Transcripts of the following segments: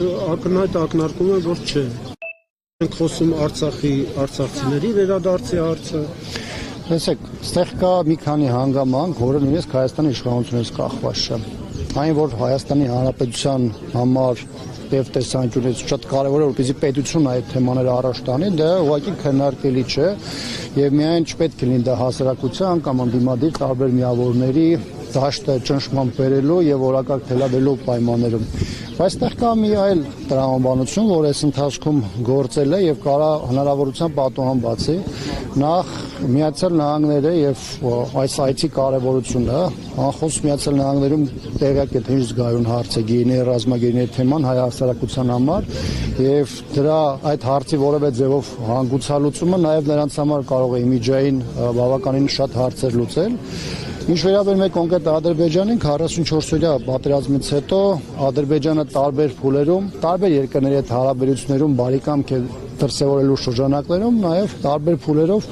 Ակնհայտ ակնարկում է, որ չէ։ Մենք խոսում արցախցիների վերադարձի հարցը։ Տեսեք, ստեղ կա մի քանի հանգամանք, որը նույնիսկ Հայաստանի իշխանությունից կախված չէ։ Այն, որ Հայաստանի Հանրապետության համար եւ տեսանկյունից շատ կարեւոր է, որպեսզի պետությունը այդ թեմաները առաջ տանի, դա ուղղակի քննարկելի չէ եւ միայն չպետք է լինի դա հասարակության կամ անդիմադիր տարբեր միավորների դաշտը ճնշման բերելու եւ օրակարգ թելադրելու պայմաններում։ Բայց այստեղ կա մի այլ տրամաբանություն, որ այս ընթացքում գործել է եւ կարա հնարավորության պատոհան բացի նախ Միացյալ Նահանգները եւ այս այցի կարեւորությունը, անխոս Միացյալ Նահանգներում տեղյակ է թե ինչ զգայուն հարց է գինի ռազմագերիների թեման հայ հասարակության համար եւ դրա այդ հարցի որևէ ձևով հանգուցալուծումը նաեւ նրանց համար կարող է իմիջային բավականին շատ հարցեր լուծել։ Ինչ վերաբերում է կոնկրետ Ադրբեջանին 44-օրյա պատերազմից հետո Ադրբեջանը տարբեր փուլերում, տարբեր երկրների հետ հարաբերություններում բարեկամք է դրսևորելու շրջանակներում, նաև տարբեր փուլերով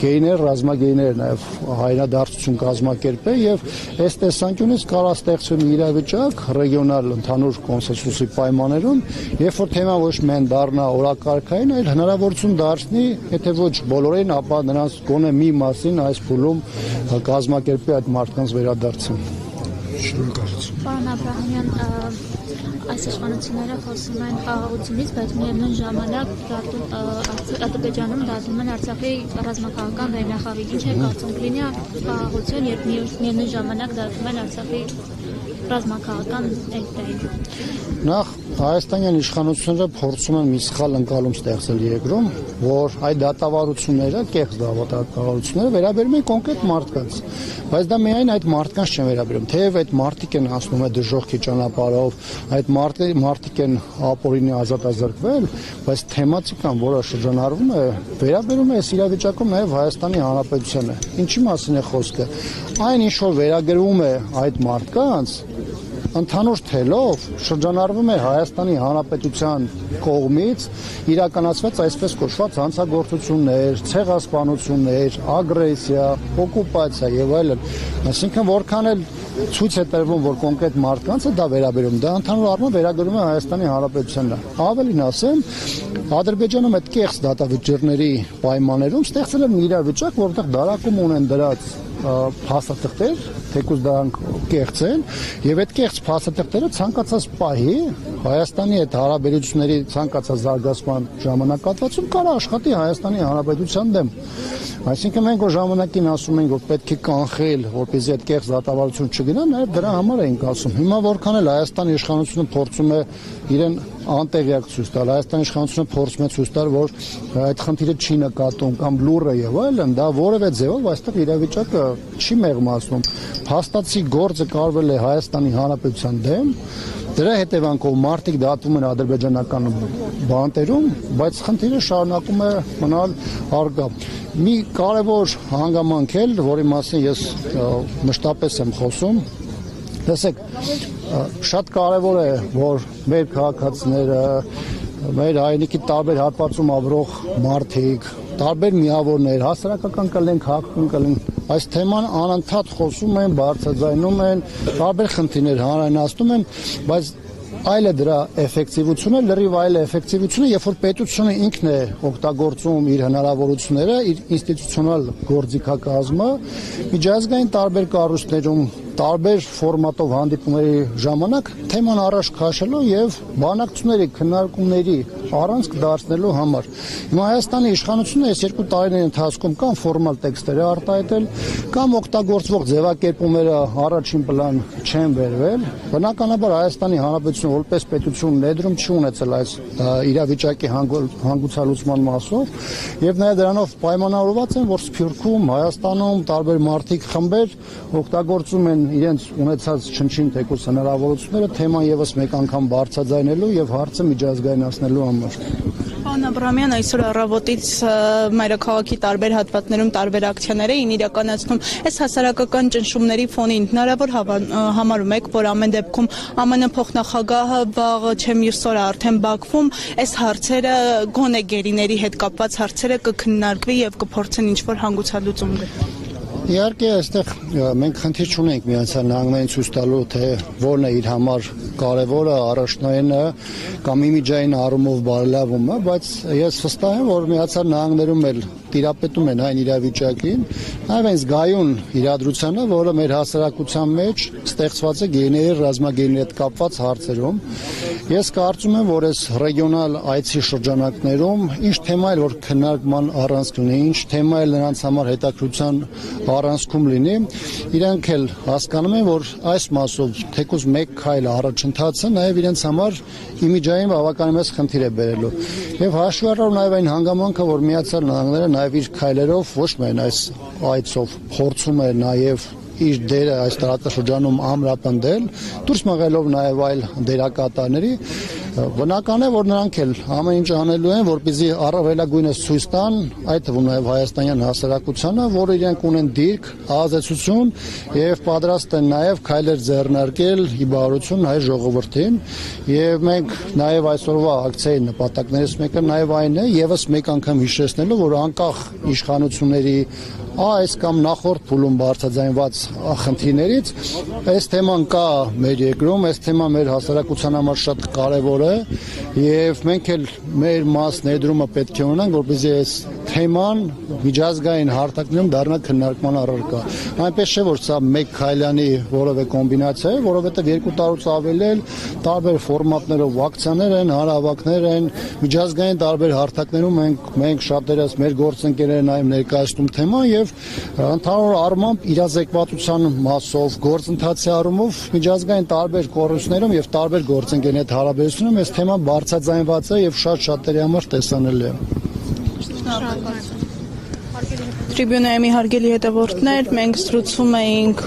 գեյներ, ռազմագեյներ նաև հայրենադարձություն կազմակերպել եւ այս տեսանկյունից կարա ստեղծվի մի իրավիճակ ռեգիոնալ ընդհանուր կոնսենսուսի պայմաններում, երբ որ թեման ոչ միայն դառնա օրակարգային, այլ հնարավորություն դարձնի, եթե ոչ բոլորին, ապա նրանց գոնե մի մասին այս փուլում կազմակերպի այդ մարդկանց վերադարձը։ Շնորհակալություն։ Պարոն Աբրահամյան, այս իշխանությունները խոսում են խաղաղությունից, բայց միևնույն ժամանակ Ադրբեջանում դատում են Արցախի ռազմաքաղաքական վերնախավի։ Ինչ է կարծում կլինի խաղաղություն, երբ միևնույն ժամանակ դատում են Արցախի ռազմաքաղաքական էլիտային։ Նախ հայաստանյան իշխանությունները փորձում են մի սխալ ընկալում ստեղծել երկրում, որ այդ դատավարությունները, կեղծ դատավարությունները վերաբերում են կոնկրետ մարդկանց, բայց դա միայն այդ մարդկանց չեն վերաբերում, թեև այդ մարդիկ են անցնում այդ դժոխքի ճանապարհով, այդ մարդիկ են ապօրինի ազատազրկվել, բայց թեմատիկան, որը շրջանառվում է, վերաբերում է այս իրավիճակում նաև Հայաստանի Հանրապետությանը։ Ինչի մասին է խոսքը։ Այն ինչ որ վերագրվում է այդ մարդկանց ընդհանուր թելով շրջանառվում է Հայաստանի Հանրապետության կողմից իրականացված այսպես կոչված հանցագործություններ, ցեղասպանություններ, ագրեսիա, օկուպացիա եւ այլն։ Այսինքն որքան էլ ցույց է տրվում, որ կոնկրետ մարդկանց է դա վերաբերում, դա ընդհանուր առմամբ վերագրում է Հայաստանի Հանրապետությանն։ Ավելին ասեմ, Ադրբեջանում այդ կեղծ դատավճիռների պայմաններում ստեղծել են մի իրավիճակ, որտեղ դարակում ունեն դրած փաստաթղթեր, թեկուզ դրանք կեղծ են, եւ այդ կեղծ փաստաթղթերը ցանկացած պահի Հայաստանի հետ հարաբերությունների ցանկացած զարգացման ժամանակահատվածում կարող աշխատի Հայաստանի Հանրապետության դեմ։ Այսինքն մենք որ ժամանակին ասում ենք, որ պետք է կանխել, որպեսզի այդ կեղծ դատավարություն չգնա, նաեւ դրա համար ենք ասում։ Հիմա որքան էլ Հայաստանի իշխանությունը փորձում է իրեն անտեղյակ ցույց տալ, Հայաստանի իշխանությունը փորձում է ցույց տալ, որ այդ խնդիրը չի նկատում կամ լուռ է եւ այլն, դա որևէ ձևով այստեղ իրավիճակը չի մեղմացնում։ Փաստացի գործը կարվել է Հայաստանի Հանրապետության դեմ, դրա հետևանքով մարդիկ դատվում են ադրբեջանական բանտերում, բայց խնդիրը շարունակում է մնալ առկա։ Մի կարևոր հանգամանք էլ, որի մասին ես մշտապես եմ խոսում, տեսեք, շատ կարևոր է, որ մեր քաղաքացիները, մեր հայրենիքի տարբեր հատվածում ապրող մարդիկ, տարբեր միավորներ, հասարակական կլեն, քաղաքական կլեն, այս թեման անընդհատ խոսում են, բարձրաձայնում են, տարբեր խնդիրներ հանրայնացնում են, բայց այլ է դրա էֆեկտիվությունը, լրիվ այլ է էֆեկտիվությունը, երբ որ պետությունը ինքն է օգտագործում իր հնարավորությունները, իր ինստիտուցիոնալ գործիքակազմը, միջազգային տարբեր կառույցներում տարբեր ֆորմատով հանդիպումների ժամանակ թեման առաջ քաշելու եւ բանակցությունների, քննարկումների առանցք դարձնելու համար։ Հիմա Հայաստանի իշխանությունը այս 2 տարիների ընթացքում կամ ֆորմալ տեքստեր է արտահայտել, կամ օգտագործվող ձևակերպումները առաջին պլան չեն վերվել։ Բնականաբար Հայաստանի Հանրապետությունը որպես պետություն ներդրում չի ունեցել այս իրավիճակի հանգուցալուծման մասով եւ նաեւ դրանով պայմանավորված են, որ Սփյուռքում, Հայաստանում տարբեր մարդիկ խմբեր օգտագործում են իրենց ունեցած չնչին թեկուզ հնարավորությունները թեման եւս մեկ անգամ բարձրաձայնելու եւ հարցը միջազգայնացնելու համար։ Պարոն Աբրահամյան, այսօր առավոտից մայրաքաղաքի տարբեր հատվածներում տարբեր ակցիաներ էին իրականացնում։ Այս հասարակական ճնշումների ֆոնին հնարավոր համարում եք, որ ամեն դեպքում ԱՄՆ փոխնախագահը վաղ չեմ մյուս օրը արդեն Բաքվում այս հարցերը գոնե գերիների հետ կապված հարցերը կքննարկվի եւ կփորձեն ինչ-որ հանգուցալուծում գտնել։ Իհարկե, այստեղ մենք խնդիր չունենք Միացյալ Նահանգներին ցույց տալու, թե որն է իր համար կարևորը, առաջնայինը կամ իմիջային առումով բարելավումը, բայց ես վստահ եմ, որ Միացյալ Նահանգներում էլ տիրապետում են այն իրավիճակին, նաև այն զգայուն իրադրությանը, որը մեր հասարակության մեջ ստեղծված է գեների ռազմագերների հետ կապված հարցերում։ Ես կարծում եմ, որ այս ռեգիոնալ այցի շրջանակներում ինչ թեմա էլ որ քննարկման առանցք լինի, ինչ թեմա էլ նրանց համար հետաքրքրության առանցքում լինի, իրանք էլ հասկանում են, որ այս մասով թեկուզ մեկ քայլ առաջընթացը նաև իրենց համար իմիջային բավականին մեծ խնդիր է բերելու։ Եվ հաշվի առնելով նաև այն հանգամանքը, որ Միացյալ Նահանգները նաև իր քայլերով ոչ միայն այս այցով փորձում է նաև իր դերը այս տարածաշրջանում ամրապնդել, դուրս մղելով նաև այլ դերակատարների, բնական է, որ նրանք էլ ամեն ինչ անելու են, որպեսզի առավելագույնս ցույց տան, այդ թվում նաև հայաստանյան հասարակությանը, որ իրենք ունեն դիրք, ազդեցություն եւ պատրաստ են նաև քայլեր ձեռնարկել ի բարություն հայ ժողովրդին, եւ մենք նաև այսօրվա ակցիայի նպատակներից մեկը նաև այն է, եւս մեկ անգամ հիշեցնելու, որ անկախ իշխանությունների այս կամ նախորդ փուլում բարձրաձայնված խնդիրներից այս թեման կա մեր երկրում, այս թեման մեր հասարակության համար շատ կարևոր է եւ մենք էլ մեր մաս ներդրումը պետք է ունենանք, որպեսզի այս թեման միջազգային հարթակներում դառնա քննարկման առարկա։ Այնպես չէ, որ սա մեկ քայլանի որևէ կոմբինացիա է, որովհետեւ 2 տարուց ավել էլ տարբեր ֆորմատներով ակցիաներ են, հանրահավաքներ են, միջազգային տարբեր հարթակներում մենք շատերս մեր գործընկերներն այլ ներկայացնում թեման եւ ընդհանուր առմամբ իրազեկվածության մասով գործընթացի առումով միջազգային տարբեր կառույցներում եւ տարբեր գործընկերների հետ հարաբերությունում այս թեման բարձրաձայնված է եւ շատերի համար տեսանելի է։ Տրիբյունայի հարգելի հետևորդներ, մենք զրուցում էինք